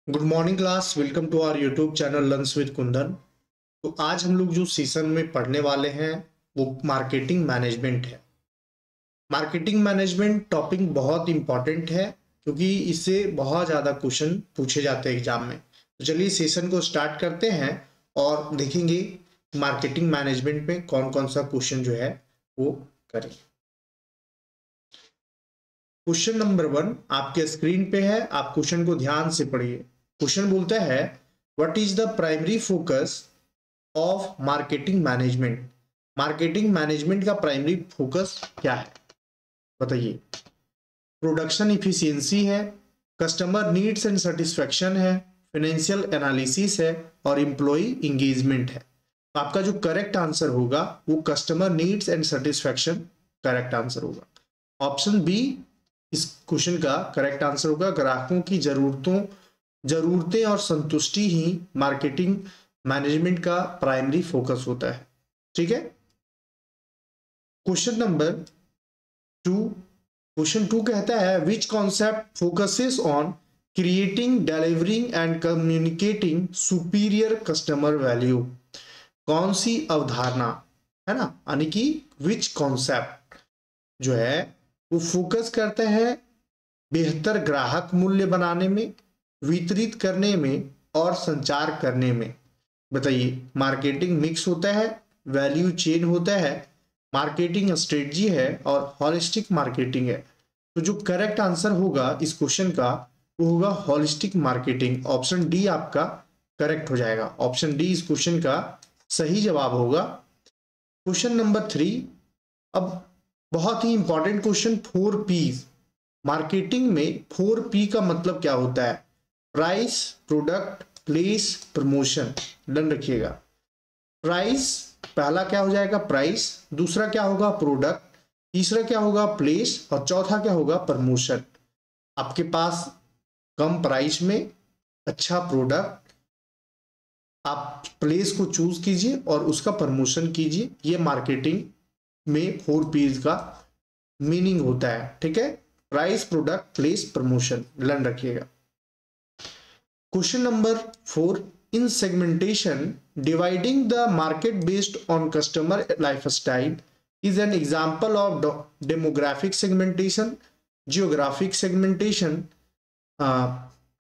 Good morning class. Welcome to our YouTube channel learns with Kundan. तो आज हम लोग जो सेशन में पढ़ने वाले हैं वो मार्केटिंग मैनेजमेंट है। मार्केटिंग मैनेजमेंट टॉपिक बहुत इंपॉर्टेंट है क्योंकि इससे बहुत ज़्यादा क्वेश्चन पूछे जाते हैं एग्जाम में। तो चलिए सेशन को स्टार्ट करते हैं और देखेंगे मार्केटिंग मैनेजमेंट में कौन कौन सा क्वेश्चन जो है वो करें। क्वेश्चन नंबर 1 आपके स्क्रीन पे है, आप क्वेश्चन को ध्यान से पढ़िए। क्वेश्चन बोलता है what is the primary focus of marketing management. Marketing management का प्राइमरी फोकस क्या है बताइए। प्रोडक्शन इफिशियंसी है, कस्टमर नीड्स एंड सेटिस्फेक्शन है, फाइनेंशियल एनालिसिस है और एम्प्लॉय इंगेजमेंट है। तो आपका जो करेक्ट आंसर होगा वो customer needs and satisfaction correct answer होगा। ऑप्शन बी इस क्वेश्चन का करेक्ट आंसर होगा। ग्राहकों की जरूरतें और संतुष्टि ही मार्केटिंग मैनेजमेंट का प्राइमरी फोकस होता है। ठीक है। क्वेश्चन नंबर 2, क्वेश्चन 2 कहता है विच concept focuses on creating, delivering and communicating superior customer value. कौन सी अवधारणा है ना, यानी कि विच कॉन्सेप्ट जो है वो फोकस करता है बेहतर ग्राहक मूल्य बनाने में, वितरित करने में और संचार करने में। बताइए। मार्केटिंग मिक्स होता है, वैल्यू चेन होता है, मार्केटिंग स्ट्रेटजी है और हॉलिस्टिक मार्केटिंग है। तो जो करेक्ट आंसर होगा इस क्वेश्चन का वो होगा हॉलिस्टिक मार्केटिंग। ऑप्शन डी आपका करेक्ट हो जाएगा। ऑप्शन डी इस क्वेश्चन का सही जवाब होगा। क्वेश्चन नंबर 3, अब बहुत ही इंपॉर्टेंट क्वेश्चन 4P। मार्केटिंग में 4P का मतलब क्या होता है? Price, product, place, promotion. Done रखिएगा। प्राइस पहला क्या हो जाएगा? प्राइस। दूसरा क्या होगा? प्रोडक्ट। तीसरा क्या होगा? प्लेस। और चौथा क्या होगा? प्रमोशन। आपके पास कम प्राइस में अच्छा प्रोडक्ट, आप प्लेस को चूज कीजिए और उसका प्रमोशन कीजिए। ये मार्केटिंग में 4P का मीनिंग होता है। ठीक है। Price, product, place, promotion. Learn रखिएगा। Question number 4, in segmentation dividing the market based on customer lifestyle is an example of demographic segmentation, geographic segmentation,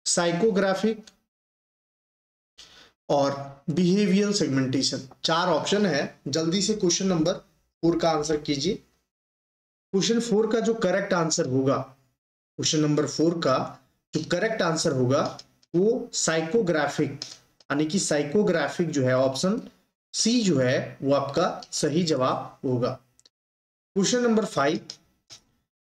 psychographic और बिहेवियरल सेगमेंटेशन। 4 ऑप्शन है। जल्दी से क्वेश्चन नंबर 4 का आंसर कीजिए। Question 4 का जो correct answer होगा, क्वेश्चन नंबर 4 का जो करेक्ट आंसर होगा वो साइकोग्राफिक, यानी कि साइकोग्राफिक जो है ऑप्शन सी जो है वो आपका सही जवाब होगा। क्वेश्चन नंबर 5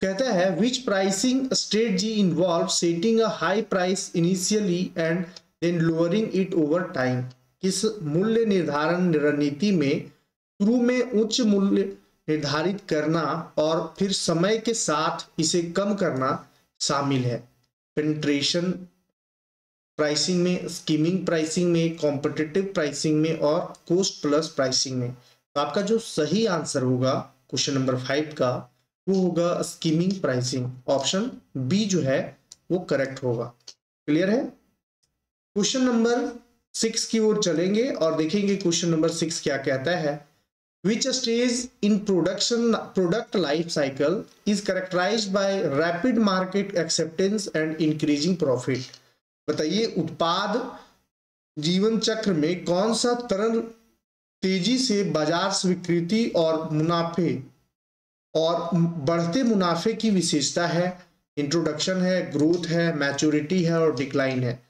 कहता है which pricing strategy involve setting a high price initially and then lowering it over time. किस मूल्य निर्धारण रणनीति में शुरू में उच्च मूल्य निर्धारित करना और फिर समय के साथ इसे कम करना शामिल है? पेनिट्रेशन प्राइसिंग में, स्कीमिंग प्राइसिंग में, कॉम्पिटिटिव प्राइसिंग में और कॉस्ट प्लस प्राइसिंग में। तो आपका जो सही आंसर होगा क्वेश्चन नंबर 5 का वो होगा स्कीमिंग प्राइसिंग। ऑप्शन बी जो है वो करेक्ट होगा। क्लियर है। क्वेश्चन नंबर 6 की ओर चलेंगे और देखेंगे क्वेश्चन नंबर 6 क्या कहता है। Which stage in product life cycle is characterized by rapid market acceptance and increasing profit? बताइए। उत्पाद जीवन चक्र में कौन सा चरण तेजी से बाजार स्वीकृति और मुनाफे और बढ़ते मुनाफे की विशेषता है? इंट्रोडक्शन है, ग्रोथ है, मैच्योरिटी है और डिक्लाइन है।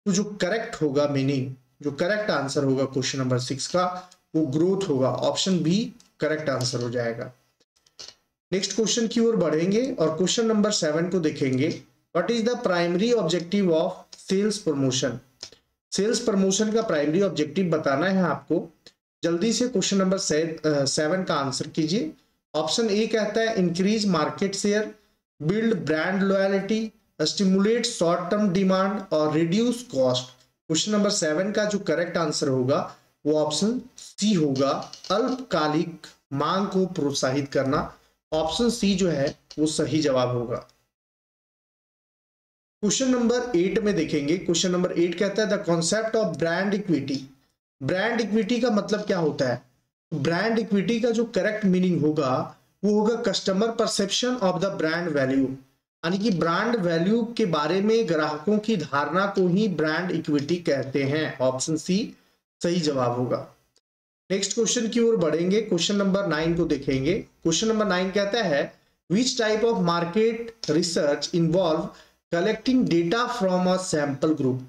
तो जो करेक्ट होगा मीनिंग, जो करेक्ट आंसर होगा क्वेश्चन नंबर 6 का वो ग्रोथ होगा। ऑप्शन बी करेक्ट आंसर हो जाएगा। नेक्स्ट क्वेश्चन की ओर बढ़ेंगे और क्वेश्चन नंबर 7 को देखेंगे। What is the primary objective of sales promotion? Sales promotion का प्राइमरी ऑब्जेक्टिव बताना है आपको। जल्दी से क्वेश्चन नंबर 7 का आंसर कीजिए। ऑप्शन ए कहता है increase market share, build brand loyalty, stimulate short term demand और रिड्यूस कॉस्ट। क्वेश्चन नंबर 7 का जो करेक्ट आंसर होगा वो ऑप्शन सी होगा, अल्पकालिक मांग को प्रोत्साहित करना। ऑप्शन सी जो है वो सही जवाब होगा। क्वेश्चन नंबर 8 में देखेंगे। क्वेश्चन नंबर 8 कहता है the concept of brand equity. Brand equity का मतलब क्या होता है? ब्रांड इक्विटी का जो करेक्ट मीनिंग होगा वो होगा customer perception of the brand value, यानी कि ब्रांड वैल्यू के बारे में ग्राहकों की धारणा को ही ब्रांड इक्विटी कहते हैं। ऑप्शन सी सही जवाब होगा। नेक्स्ट क्वेश्चन की ओर बढ़ेंगे। क्वेश्चन नंबर 9 को देखेंगे। क्वेश्चन नंबर 9 कहता है which type of market research involve collecting data from a sample group.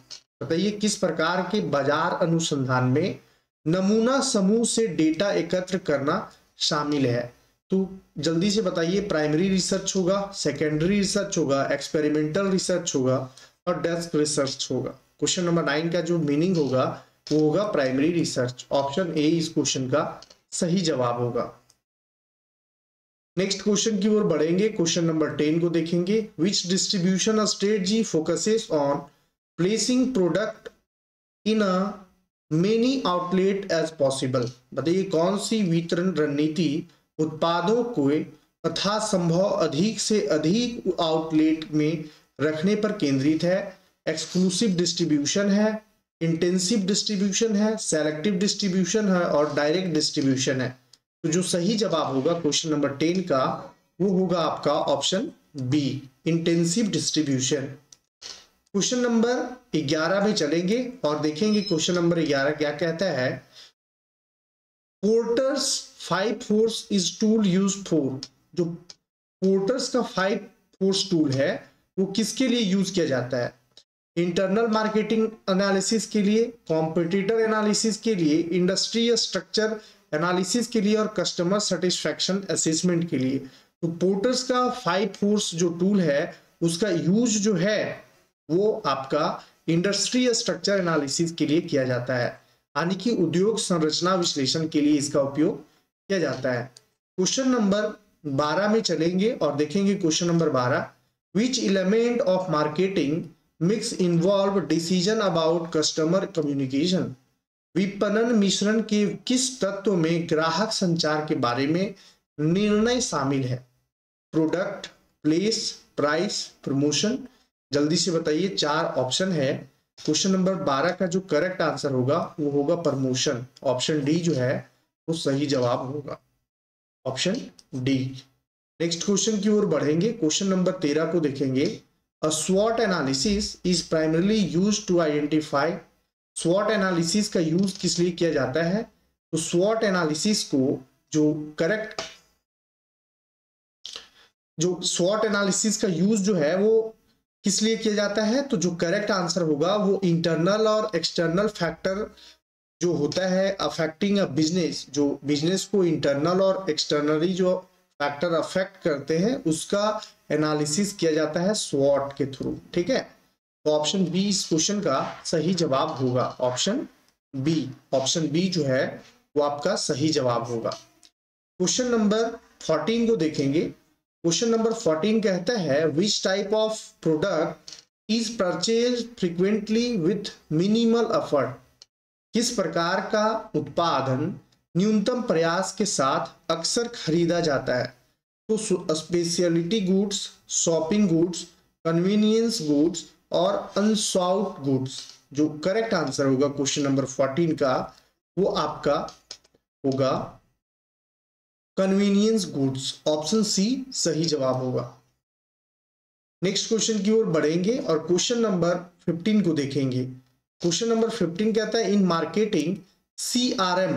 बताइए किस प्रकार के बाजार अनुसंधान में नमूना समूह से डेटा एकत्र करना शामिल है? तो जल्दी से बताइए, प्राइमरी रिसर्च होगा, सेकेंडरी रिसर्च होगा, एक्सपेरिमेंटल रिसर्च होगा और डेस्क रिसर्च होगा। क्वेश्चन नंबर 9 का जो मीनिंग होगा वो होगा प्राइमरी रिसर्च। ऑप्शन ए इस क्वेश्चन का सही जवाब होगा। नेक्स्ट क्वेश्चन की ओर बढ़ेंगे। क्वेश्चन नंबर 10 को देखेंगे। Which distribution strategy focuses on placing product in a many outlet as possible. बताइए कौन सी वितरण रणनीति उत्पादों को तथा संभव अधिक से अधिक आउटलेट में रखने पर केंद्रित है? एक्सक्लूसिव डिस्ट्रीब्यूशन है, इंटेंसिव डिस्ट्रीब्यूशन है, सेलेक्टिव डिस्ट्रीब्यूशन है और डायरेक्ट डिस्ट्रीब्यूशन है। तो जो सही जवाब होगा क्वेश्चन नंबर 10 का वो होगा आपका option B, intensive distribution. Question number 11 में चलेंगे और देखेंगे क्वेश्चन नंबर 11 क्या कहता है। Porters 5 force is tool use for. जो पोर्टर्स का 5 फोर्स टूल है वो किसके लिए यूज किया जाता है? इंटरनल मार्केटिंग एनालिसिस के लिए, कॉम्पिटिटर एनालिसिस के लिए, इंडस्ट्री स्ट्रक्चर एनालिसिस के लिए और कस्टमर सेटिस्फैक्शन असेसमेंट के लिए। तो पोर्टर्स का 5 फोर्स जो टूल है उसका यूज जो है वो आपका इंडस्ट्री स्ट्रक्चर एनालिसिस के लिए किया जाता है, यानी कि उद्योग संरचना विश्लेषण के लिए इसका उपयोग किया जाता है। क्वेश्चन नंबर 12 में चलेंगे और देखेंगे question number 12। Which element of marketing mix involve decision about customer communication. विपणन मिश्रण के किस तत्व में ग्राहक संचार के बारे में निर्णय शामिल है? Product, place, price, promotion. जल्दी से बताइए, 4 ऑप्शन है। क्वेश्चन नंबर 12 का जो करेक्ट आंसर होगा वो होगा प्रमोशन। ऑप्शन डी जो है वो सही जवाब होगा, ऑप्शन डी। नेक्स्ट क्वेश्चन की ओर बढ़ेंगे। क्वेश्चन नंबर 13 को देखेंगे। अ स्वॉट analysis is primarily used to identify. स्वॉट एनालिसिस का यूज किस लिए किया जाता है? तो स्वॉट एनालिसिस को जो स्वॉट एनालिसिस का यूज जो है वो किस लिए किया जाता है? तो जो करेक्ट आंसर होगा वो इंटरनल और एक्सटर्नल फैक्टर जो होता है अफेक्टिंग अ बिजनेस, जो बिजनेस को इंटरनल और एक्सटर्नली जो फैक्टर अफेक्ट करते हैं उसका एनालिसिस किया जाता है स्वॉट के थ्रू। ठीक है, तो ऑप्शन बी इस क्वेश्चन का सही जवाब होगा, ऑप्शन बी। ऑप्शन बी जो है वो आपका सही जवाब होगा। क्वेश्चन नंबर 14 को देखेंगे। क्वेश्चन नंबर 14 कहता है which type of product is purchase frequently with minimal effort. किस प्रकार का उत्पादन न्यूनतम प्रयास के साथ अक्सर खरीदा जाता है? तो speciality goods, shopping goods, convenience goods और अनसॉल्ड गुड्स। जो करेक्ट आंसर होगा क्वेश्चन नंबर 14 का वो आपका होगा कन्वीनियंस गुड्स। ऑप्शन सी सही जवाब होगा। नेक्स्ट क्वेश्चन की ओर बढ़ेंगे और क्वेश्चन नंबर 15 को देखेंगे। क्वेश्चन नंबर 15 कहता है इन मार्केटिंग सीआरएम।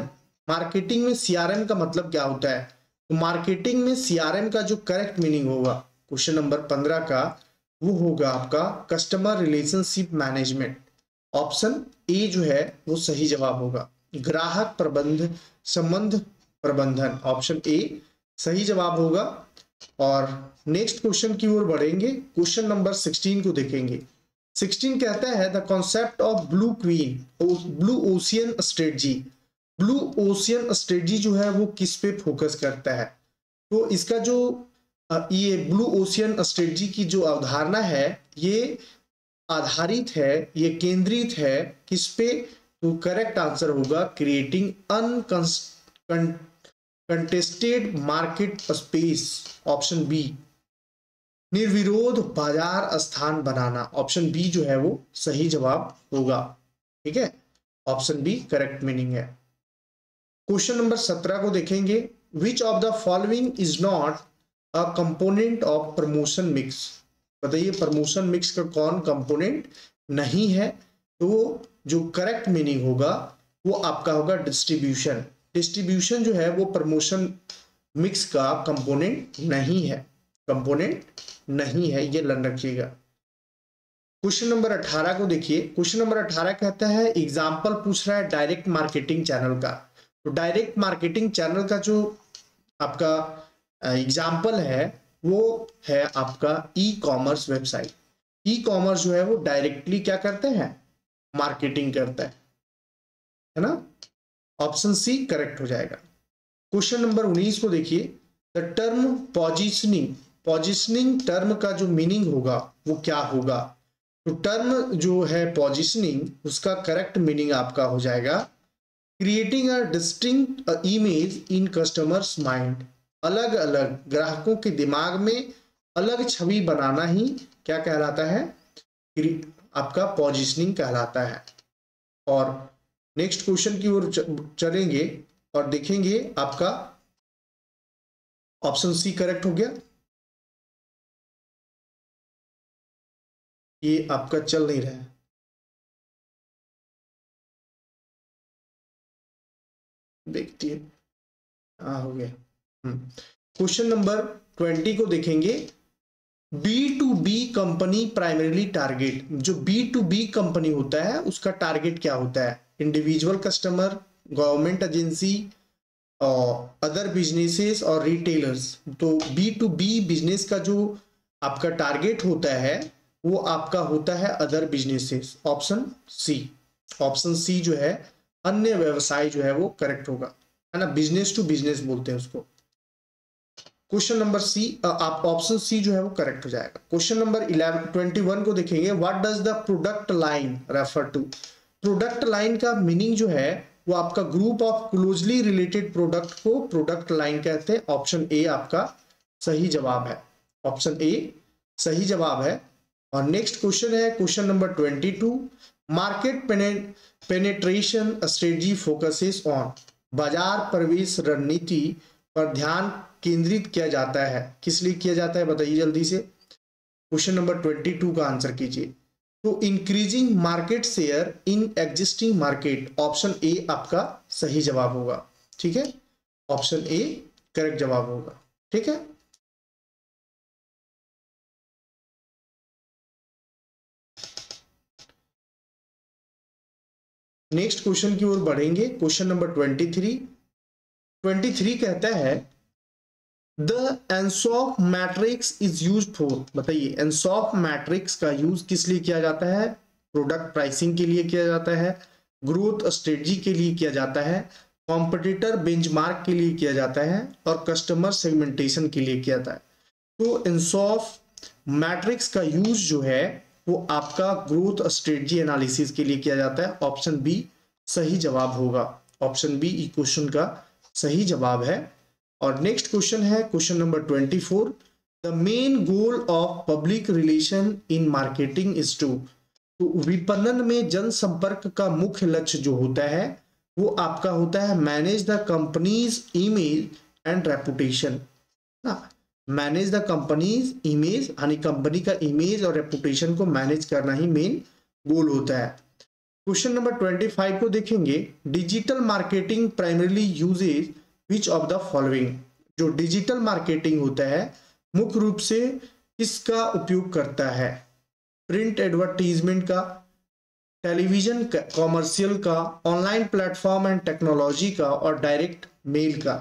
मार्केटिंग में सीआरएम का मतलब क्या होता है? तो मार्केटिंग में सीआरएम का जो करेक्ट मीनिंग होगा क्वेश्चन नंबर 15 का वो होगा आपका customer relationship management. Option A जो है वो सही जवाब होगा, ग्राहक संबंध प्रबंधन। ऑप्शन ए सही जवाब होगा। और नेक्स्ट क्वेश्चन की ओर बढ़ेंगे। क्वेश्चन नंबर 16 को देखेंगे। 16 कहता है the concept of blue ocean strategy. Blue ocean strategy जो है वो किस पे फोकस करता है? तो इसका जो ये ब्लू ओशियन स्ट्रेटजी की जो अवधारणा है ये आधारित है, ये केंद्रित है किस पे? तो करेक्ट आंसर होगा creating uncontested market space. Option B. निर्विरोध बाजार स्थान बनाना, ऑप्शन बी जो है वो सही जवाब होगा। ठीक है, ऑप्शन बी करेक्ट मीनिंग है। क्वेश्चन नंबर 17 को देखेंगे, विच of the following is not a component of promotion mix. बताइए प्रमोशन मिक्स का कौन कंपोनेंट नहीं है। तो जो करेक्ट मीनिंग होगा वो आपका होगा डिस्ट्रीब्यूशन। डिस्ट्रीब्यूशन जो है वो प्रमोशन मिक्स का कंपोनेंट नहीं है, कंपोनेंट नहीं है, ये ध्यान रखिएगा। क्वेश्चन नंबर 18 को देखिए, क्वेश्चन नंबर 18 कहता है एग्जाम्पल पूछ रहा है डायरेक्ट मार्केटिंग चैनल का। तो डायरेक्ट मार्केटिंग चैनल का जो आपका एग्जाम्पल है वो है आपका e commerce website. E commerce जो है वो डायरेक्टली क्या करते हैं, मार्केटिंग करता है ना। ऑप्शन सी करेक्ट हो जाएगा। क्वेश्चन नंबर 19 को देखिए, the term positioning, positioning term का जो मीनिंग होगा वो क्या होगा। तो टर्म जो है पोजिशनिंग, उसका करेक्ट मीनिंग आपका हो जाएगा creating a distinct image in customers mind. अलग अलग ग्राहकों के दिमाग में अलग छवि बनाना ही क्या कहलाता है, आपका पोजिशनिंग कहलाता है। और नेक्स्ट क्वेश्चन की ओर चलेंगे और देखेंगे, आपका ऑप्शन सी करेक्ट हो गया। ये आपका चल नहीं रहा है, देखिए हाँ हो गया। क्वेश्चन नंबर 20 को देखेंगे, B2B कंपनी प्राइमरीली टारगेट। जो B2B कंपनी होता है उसका टारगेट क्या होता है, इंडिविजुअल कस्टमर, गवर्नमेंट एजेंसी और अदर बिजनेसेस और रिटेलर्स। तो B2B बिजनेस का जो आपका टारगेट होता है वो आपका होता है other businesses. Option C, option C जो है अन्य व्यवसाय जो है वो करेक्ट होगा, है ना, बिजनेस टू बिजनेस बोलते हैं उसको। क्वेश्चन नंबर सी, आप ऑप्शन सी जो है वो करेक्ट हो जाएगा। क्वेश्चन नंबर 21 को देखेंगे, what does the product line refer to. Product line का मीनिंग जो है वो आपका group of closely related product को प्रोडक्ट लाइन कहते हैं। ऑप्शन ए आपका सही जवाब है, ऑप्शन ए सही जवाब है। और नेक्स्ट क्वेश्चन है question number 22, market penetration strategy focuses on. बाजार प्रवेश रणनीति पर ध्यान केंद्रित किया जाता है, किस लिए किया जाता है बताइए जल्दी से। क्वेश्चन नंबर 22 का आंसर कीजिए। तो increasing market share in existing market, option A आपका सही जवाब होगा। ठीक है, ऑप्शन ए करेक्ट जवाब होगा। ठीक है, नेक्स्ट क्वेश्चन की ओर बढ़ेंगे। क्वेश्चन नंबर 23 कहता है the Ansoff matrix is use for. बताइए एनसॉफ मैट्रिक्स का यूज किस लिए किया जाता है, प्रोडक्ट प्राइसिंग के लिए किया जाता है, ग्रोथ स्ट्रेटजी के लिए किया जाता है, कॉम्पिटिटर बेंचमार्क के लिए किया जाता है और कस्टमर सेगमेंटेशन के लिए किया जाता है। तो एनसॉफ मैट्रिक्स का यूज जो है वो आपका ग्रोथ स्ट्रेटजी एनालिसिस के लिए किया जाता है। ऑप्शन बी सही जवाब होगा, ऑप्शन बी क्वेश्चन का सही जवाब है। और नेक्स्ट क्वेश्चन है question number 24, the main goal of public relation in marketing is to. तो विपणन में जनसंपर्क का मुख्य लक्ष्य जो होता है वो आपका होता है manage the companies image and reputation. Manage the companies image, यानी कंपनी का इमेज और रेपुटेशन को मैनेज करना ही मेन गोल होता है। क्वेश्चन नंबर 25 को देखेंगे, digital marketing primarily uses which of the following. जो डिजिटल मार्केटिंग होता है मुख्य रूप से किसका उपयोग करता है, प्रिंट एडवर्टीजमेंट का, टेलीविजन कॉमर्शियल का, ऑनलाइन प्लेटफॉर्म एंड टेक्नोलॉजी का और डायरेक्ट मेल का।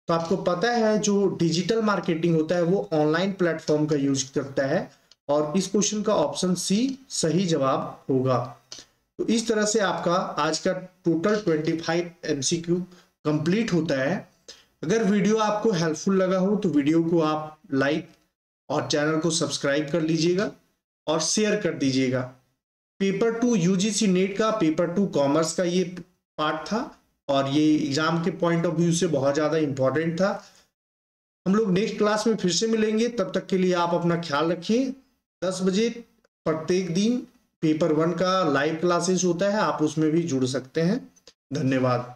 तो आपको पता है जो डिजिटल मार्केटिंग होता है वो ऑनलाइन प्लेटफॉर्म का यूज करता है और इस क्वेश्चन का ऑप्शन सी सही जवाब होगा। तो इस तरह से आपका आज का टोटल 25 MCQ कंप्लीट होता है। अगर वीडियो आपको हेल्पफुल लगा हो तो वीडियो को आप लाइक और चैनल को सब्सक्राइब कर लीजिएगा और शेयर कर दीजिएगा। पेपर 2 UGC नेट का, पेपर 2 कॉमर्स का ये पार्ट था और ये एग्जाम के पॉइंट ऑफ व्यू से बहुत ज़्यादा इंपॉर्टेंट था। हम लोग नेक्स्ट क्लास में फिर से मिलेंगे, तब तक के लिए आप अपना ख्याल रखिए। 10 बजे प्रत्येक दिन पेपर 1 का लाइव क्लासेस होता है, आप उसमें भी जुड़ सकते हैं। धन्यवाद।